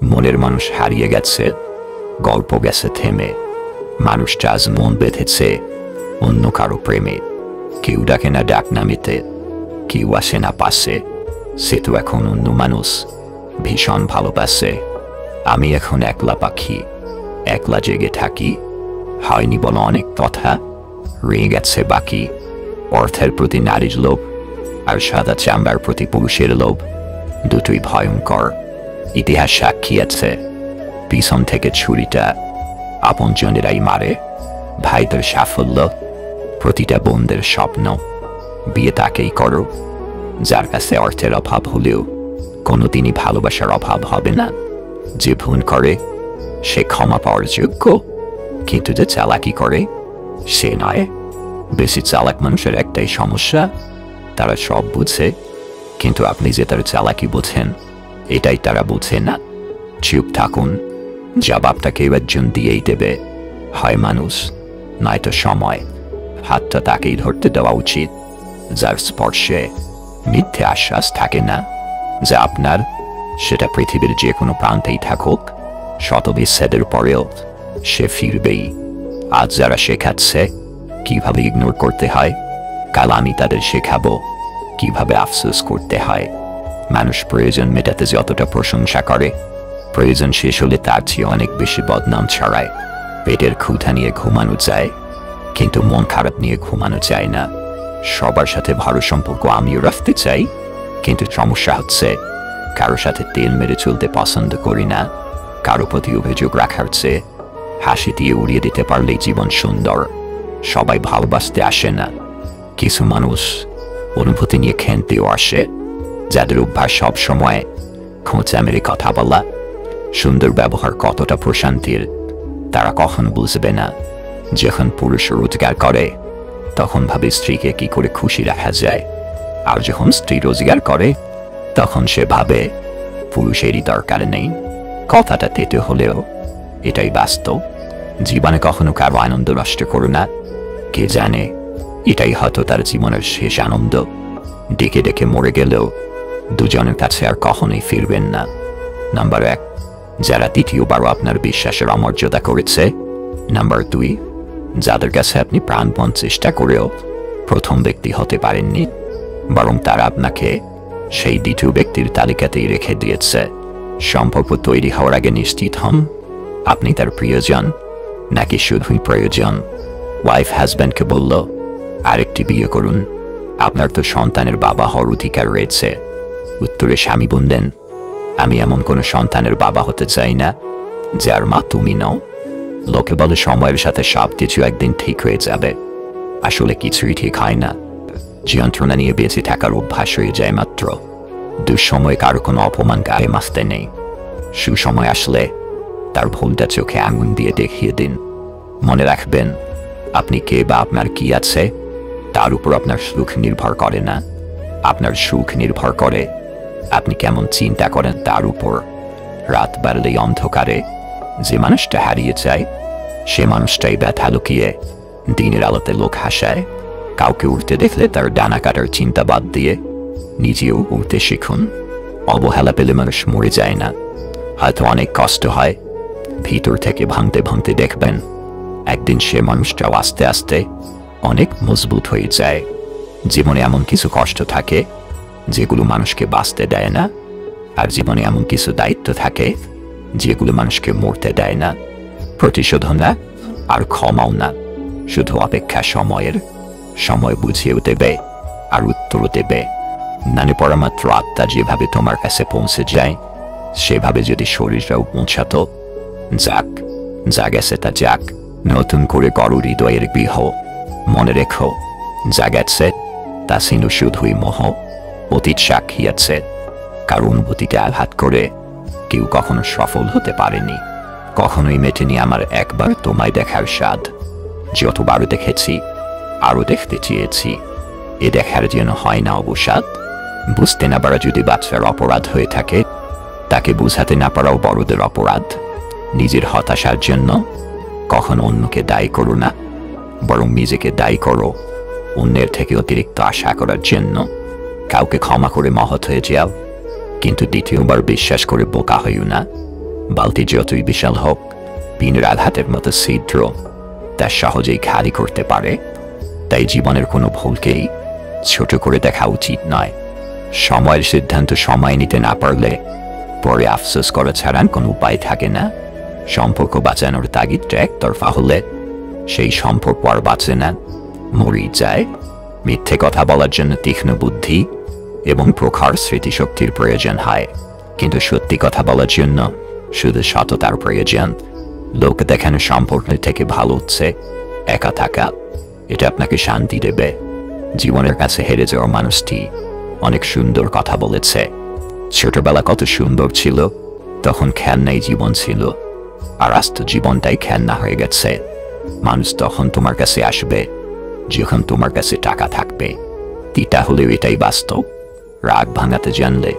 মনের মানুষ হারিয়ে গেছে, গল্প গেছে থেমে, মানুষটা আজ মন বেঁধেছে অন্য কারো প্রেমে। কেউ ডাকে না ডাক নামিতে, কেউ আসে না পাশে, সে তো এখন অন্য মানুষ ভীষণ ভালোবাসে। আমি এখন একলা পাখি, একলা জেগে থাকি, হয়নি বলো অনেক কথা, রয়ে গেছে বাকি। অর্থের প্রতি নারীর লোভ আর সাদা চামড়ার প্রতি পুরুষের লোভ, দুটোই ভয়ঙ্কর। ইতিহাস সাক্ষী আছে, পিছন থেকে ছুরিটা আপনজনেরাই মারে। ভাইদের সাফল্য, প্রতিটা বোনদের স্বপ্ন, বিয়ে তাকেই করো যার কাছে অর্থের অভাব হলেও কোনোদিনই ভালোবাসার অভাব হবে না। যে ভুল করে সে ক্ষমা পাওয়ার যোগ্য, কিন্তু যে চালাকি করে সে নয়। বেশি চালাক মানুষের একটাই সমস্যা, তারা সব বুঝে, কিন্তু আপনি যে তার চালাকি বোঝেন এটাই তারা বোঝে না। চুপ থাকুন, জবাবটা কেউ একজন দিয়েই দেবে, হয় মানুষ নয়তো সময়। হাতটা তাকেই ধরতে দেওয়া উচিত যার স্পর্শে মিথ্যে আশ্বাস থাকে না। যা আপনার সেটা পৃথিবীর যে কোনো প্রান্তেই থাকুক, শতবিচ্ছেদের পরেও সে ফিরবেই। আজ যারা শেখাচ্ছে কিভাবে ইগনোর করতে হয়, কাল আমি তাদের শেখাবো কিভাবে আফসোস করতে হয়। মানুষ প্রয়োজন মেটাতে যতটা প্রশংসা করে, প্রয়োজন শেষ হলে তার চেয়ে অনেক বেশি বদনাম ছড়ায়। পেটের ক্ষুধা নিয়ে ঘুমানো যায়, কিন্তু মন খারাপ নিয়ে ঘুমানো যায় না। সবার সাথে ভালো সম্পর্ক আমিও রাখতে চাই, কিন্তু সমস্যা হচ্ছে কারোর সাথে তেল মেরে চলতে পছন্দ করি না। কারো প্রতি অভিযোগ রাখার চেয়ে হাসি দিয়ে উড়িয়ে দিতে পারলেই জীবন সুন্দর। সবাই ভালোবাসতে আসে না, কিছু মানুষ অনুভূতি নিয়ে খেলতেও আসে, যাদের অভ্যাস সব সময় খোঁচা মেরে কথা বলা। সুন্দর ব্যবহার কতটা প্রশান্তির তারা কখনো বুঝবে না। যখন পুরুষ রোজগার করে তখন ভাবে স্ত্রীকে কি করে খুশি রাখা যায়, আর যখন স্ত্রী রোজগার করে তখন সে ভাবে পুরুষেরই দরকার নেই। কথাটা তেতে হলেও এটাই বাস্তব। জীবনে কখনো কারো আনন্দ নষ্ট করো না, কে জানে এটাই হয়তো তার জীবনের শেষ আনন্দ। ডেকে ডেকে মরে গেলেও দুজনের কাছে আর কখনোই ফিরবেন না। নাম্বার 1, যারা দ্বিতীয়বারও আপনার বিশ্বাসের অমর্যাদা করেছে। নাম্বার 2, যাদের কাছে আপনি প্রাণপণ চেষ্টা করেও প্রথম ব্যক্তি হতে পারেননি, বরং তারা আপনাকে সেই দ্বিতীয় ব্যক্তির তালিকাতেই রেখে দিয়েছে। সম্পর্ক তৈরি হওয়ার আগে নিশ্চিত হন আপনি তার প্রিয়জন নাকি শুধুই প্রয়োজন। ওয়াইফ হাজব্যান্ডকে বলল আরেকটি বিয়ে করুন, আপনার তো সন্তানের বাবা হওয়ার অধিকার রয়েছে। উত্তরে স্বামী বললেন, আমি এমন কোনো সন্তানের বাবা হতে চাই না যার মা তুমি নও। লোকে বলে সময়ের সাথে সব কিছু একদিন ঠিক হয়ে যাবে, আসলে কিছুই ঠিক হয় না। যন্ত্রণা নিয়ে বেঁচে থাকার অভ্যাস হয়ে যায় মাত্র। দুঃসময় কারো কোনো অপমান গায়ে মাসতে নেই। সুসময় আসলে তার ভুলটা চোখে আঙুল দিয়ে দেখিয়ে দিন। মনে রাখবেন, আপনি কে বা আপনার কি আছে তার উপর আপনার সুখ নির্ভর করে না, আপনার সুখ নির্ভর করে আপনি কেমন চিন্তা করেন তার উপর। রাত বাড়লেই অন্ধকারে যে মানুষটা হারিয়ে যায় সে মানুষটাই ব্যথা লুকিয়ে দিনের আলোতে লোক হাসায়। কাউকে উঠতে দেখলে তার ডানা কাটার চিন্তা বাদ দিয়ে নিজেও উঠতে শিখুন। অবহেলা পেলে মানুষ মরে যায় না, হয়তো অনেক কষ্ট হয়, ভিতর থেকে ভাঙতে ভাঙতে দেখবেন একদিন সে মানুষটাও আস্তে আস্তে অনেক মজবুত হয়ে যায়। জীবনে এমন কিছু কষ্ট থাকে যেগুলো মানুষকে বাঁচতে দেয় না, আর জীবনে এমন কিছু দায়িত্ব থাকে যেগুলো মানুষকে মরতে দেয় না। প্রতিশোধ না আর ক্ষমাও না, শুধু অপেক্ষা সময়ের। সময় বুঝিয়েও দেবে আর উত্তরও দেবে। নানে পড়া মাত্র আত্মা যেভাবে তোমার কাছে পৌঁছে যায় সেভাবে যদি শরীরটাও পৌঁছাতো। যাক, যা গেছে তা যাক, নতুন করে করো হৃদয়ের বিহ। মনে রেখো, যা গেছে তা ছিল শুধুই মোহ। অতীত সাক্ষী আছে, কারো অনুভূতিতে আঘাত করে কেউ কখনো সফল হতে পারেনি। কখনোই মেটেনি আমার একবার তোমায় দেখার স্বাদ। যতবার দেখেছি আরো দেখতে চেয়েছি, এ দেখার যেন হয় না অবসাদ। বুঝতে না পারা যদি বাচ্চার অপরাধ হয়ে থাকে, তাকে বুঝাতে না পারাও বড়দের অপরাধ। নিজের হতাশার জন্য কখনো অন্যকে দায়ী করো না, বরং নিজেকে দায়ী করো অন্যের থেকে অতিরিক্ত আশা করার জন্য। কাউকে ক্ষমা করে মহৎ হয়ে যাও, কিন্তু দ্বিতীয়বার বিশ্বাস করে বোকা হইও না। বালতি যতই বিশাল হোক, পিনের আঘাতের মতো ছিদ্র তা সহজেই খালি করতে পারে। তাই জীবনের কোনো ভুলকেই ছোট করে দেখা উচিত নয়। সময়ের সিদ্ধান্ত সময় নিতে না পারলে পরে আফসোস করা ছাড়া কোনো উপায় থাকে না। সম্পর্ক বাঁচানোর তাগিদটা একতরফা হলে সেই সম্পর্ক আর বাঁচে না, মরেই যায়। মিথ্যে কথা বলার জন্য তীক্ষ্ণ বুদ্ধি এবং প্রখর স্মৃতিশক্তির প্রয়োজন হয়, কিন্তু সত্যি কথা বলার জন্য শুধু সততার প্রয়োজন। লোক দেখানো সম্পর্ক থেকে ভালো হচ্ছে একা থাকা। এটা আপনাকে শান্তি দেবে। জীবনের কাছে হেরে যাওয়া মানুষটি অনেক সুন্দর কথা বলেছে। ছোটবেলা কত সুন্দর ছিল, তখন খেলনাই জীবন ছিল, আর আজ তো জীবনটাই খেলনা হয়ে গেছে। মানুষ তখন তোমার কাছে আসবে যখন তোমার কাছে টাকা থাকবে। তিতা হলেও এটাই বাস্তব। রাগ ভাঙাতে জানলে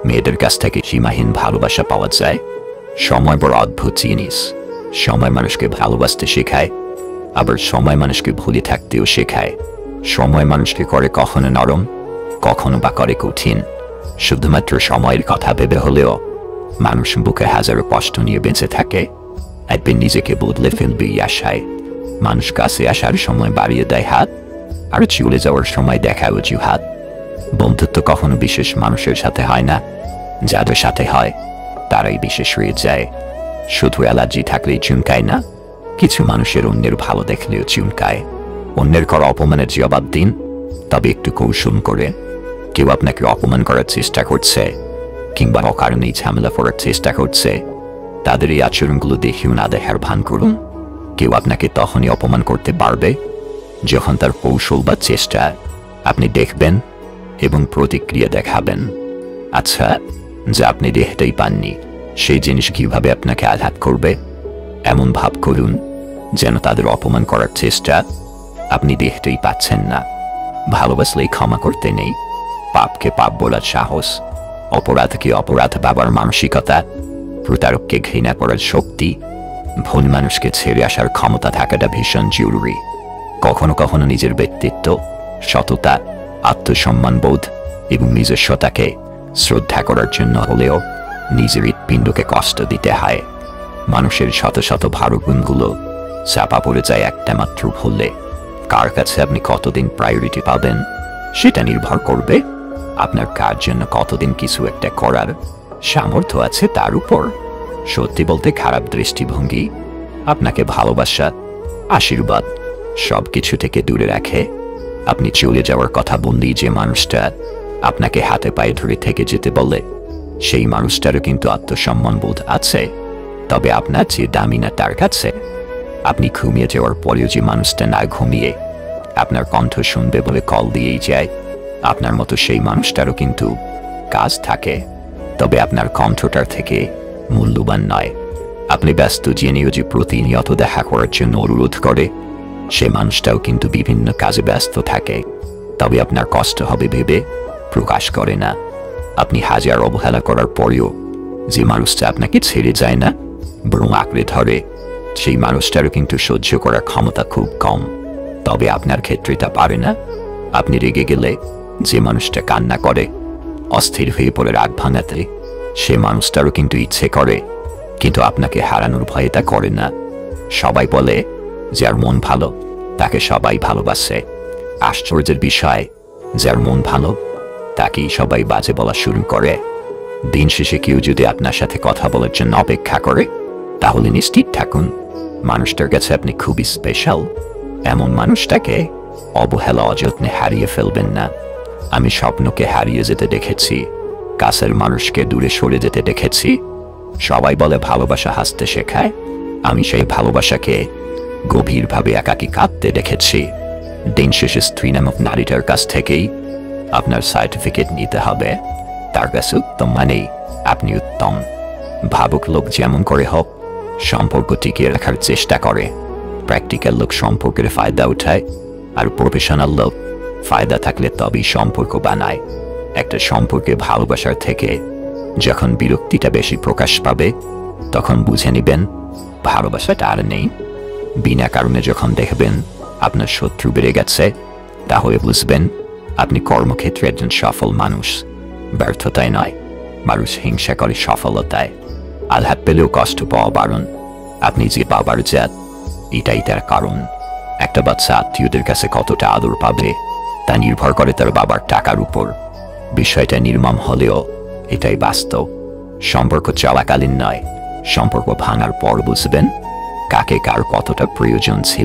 মেয়েদের কাছ থেকে সীমাহীন ভালোবাসা পাওয়া যায়। সময় বড় অদ্ভুত জিনিস। সময় মানুষকে ভালোবাসতে শেখায়, আবার সময় মানুষকে ভুলে থাকতেও শেখায়। সময় মানুষকে করে কখনো নরম, কখনো বা করে কঠিন। শুধুমাত্র সময়ের কথা ভেবে হলেও মানুষ বুকে হাজারো কষ্ট নিয়ে বেঁচে থাকে। একদিন নিজেকে বদলে ফেলবে এই আশায় মানুষ কাছে আসার সময় বাড়িয়ে দেয় হাত, আর চলে যাওয়ার সময় দেখায় অজুহাত। বন্ধুত্ব কখনো বিশেষ মানুষের সাথে হয় না, যাদের সাথে হয় তারাই বিশেষ হয়ে যায়। শুধু অ্যালার্জি থাকলেই চুনকায় না, কিছু মানুষের অন্যের ভালো দেখলেও চুনকায়। অন্যের করা অপমানের জবাব দিন, তবে একটু কৌশল করে। কেউ আপনাকে অপমান করার চেষ্টা করছে কিংবা অকারণেই ঝামেলা করার চেষ্টা করছে, তাদের এই আচরণগুলো দেখেও না দেখার ভান করুন। কেউ আপনাকে তখনই অপমান করতে পারবে যখন তার কৌশল বা চেষ্টা আপনি দেখবেন এবং প্রতিক্রিয়া দেখাবেন। আচ্ছা, যা আপনি দেখতেই পাননি সেই জিনিস কিভাবে আপনাকে আঘাত করবে এমন ভাব করুন যেন তাদের অপমান করার চেষ্টা আপনি দেখতেই পাচ্ছেন না। ভালোবাসলেই ক্ষমা করতে নেই, পাপকে পাপ বলার সাহস, অপরাধকে অপরাধ ভাবার মানসিকতা, প্রতারককে ঘৃণা করার শক্তি, ভুল মানুষকে ছেড়ে আসার ক্ষমতা থাকাটা ভীষণ জরুরি। কখনো কখনো নিজের ব্যক্তিত্ব, সততা, আত্মসম্মানবোধ এবং নিজস্বতাকে শ্রদ্ধা করার জন্য হলেও নিজের হৃৎপিণ্ডকে কষ্ট দিতে হয়। মানুষের শত শত ভালো গুণগুলো চাপা পড়ে যায় একটা মাত্র ভুলে। কার কাছে আপনি কতদিন প্রায়োরিটি পাবেন সেটা নির্ভর করবে আপনার কার জন্য কতদিন কিছু একটা করার সামর্থ্য আছে তার উপর। সত্যি বলতে খারাপ দৃষ্টিভঙ্গি আপনাকে ভালোবাসা, আশীর্বাদ সবকিছু থেকে দূরে রাখে। আপনি চলে যাওয়ার কথা বললেই যে মানুষটা আপনাকে হাতে পায়ে ধরে থেকে যেতে বলে, সেই মানুষটারও কিন্তু আত্মসম্মান বোধ আছে, তবে আপনার যে দামি না তার কাছে। আপনি ঘুমিয়ে যাওয়ার পরেও যে মানুষটা না ঘুমিয়ে আপনার কণ্ঠ শুনবে বলে কল দিয়েই যায়, আপনার মতো সেই মানুষটারও কিন্তু কাজ থাকে, তবে আপনার কণ্ঠটার থেকে মূল্যবান নয়। আপনি ব্যস্ত জেনেও যে প্রতিনিয়ত দেখা করার জন্য অনুরোধ করে, সে মানুষটাও কিন্তু বিভিন্ন কাজে ব্যস্ত থাকে, তবে আপনার কষ্ট হবে ভেবে প্রকাশ করে না। আপনি হাজার অবহেলা করার পরেও যে মানুষটা আপনাকে ছেড়ে যায় না, বরং আঁকড়ে ধরে, সেই মানুষটারও কিন্তু সহ্য করার ক্ষমতা খুব কম, তবে আপনার ক্ষেত্রে তা পারে না। আপনি রেগে গেলে যে মানুষটা কান্না করে, অস্থির হয়ে পড়ে রাগ ভাঙাতে, সে মানুষটারও কিন্তু ইচ্ছে করে, কিন্তু আপনাকে হারানোর ভয়ে তা করে না। সবাই বলে যার মন ভালো তাকে সবাই ভালোবাসে। আশ্চর্যের বিষয়, যার মন ভালো তাকেই সবাই বাজে বলা শুরু করে। দিন শেষে কেউ যদি আপনার সাথে কথা বলার জন্য অপেক্ষা করে, তাহলে নিশ্চিত থাকুন মানুষটার কাছে আপনি খুবই স্পেশাল। এমন মানুষটাকে অবহেলা অযত্নে হারিয়ে ফেলবেন না। আমি স্বপ্নকে হারিয়ে যেতে দেখেছি, কাছের মানুষকে দূরে সরে যেতে দেখেছি। সবাই বলে ভালোবাসা হাসতে শেখায়, আমি সেই ভালোবাসাকে গভীরভাবে একাকী কাঁদতে দেখেছি। দিন শেষে স্ত্রী নামক নারীটার কাছ থেকেই আপনার সার্টিফিকেট নিতে হবে। তার কাছে উত্তম মানেই আপনি উত্তম। ভাবুক লোক যেমন করে হোক সম্পর্ক টিকিয়ে রাখার চেষ্টা করে, প্র্যাকটিক্যাল লোক সম্পর্কের ফায়দা উঠায়, আর প্রফেশনাল লোক ফায়দা থাকলে তবেই সম্পর্ক বানায়। একটা সম্পর্কে ভালোবাসার থেকে যখন বিরক্তিটা বেশি প্রকাশ পাবে, তখন বুঝে নেবেন ভালোবাসাটা আর নেই। বিনা কারণে যখন দেখবেন আপনার শত্রু বেড়ে গেছে, তাহলে বুঝবেন আপনি কর্মক্ষেত্রে একজন সফল মানুষ। ব্যর্থতায় নয়, মানুষ হিংসা করে সফলতায়। আঘাত পেলেও কষ্ট পাওয়া বারণ। আপনি যে বাবার জাত, এটাই তার কারণ। একটা বাচ্চা আত্মীয়দের কাছে কতটা আদর পাবে তা নির্ভর করে তার বাবার টাকার উপর। বিষয়টা নির্মম হলেও এটাই বাস্তব। সম্পর্ক চলাকালীন নয়, সম্পর্ক ভাঙার পর বুঝবেন কাকে কার কতটা প্রয়োজন ছিল।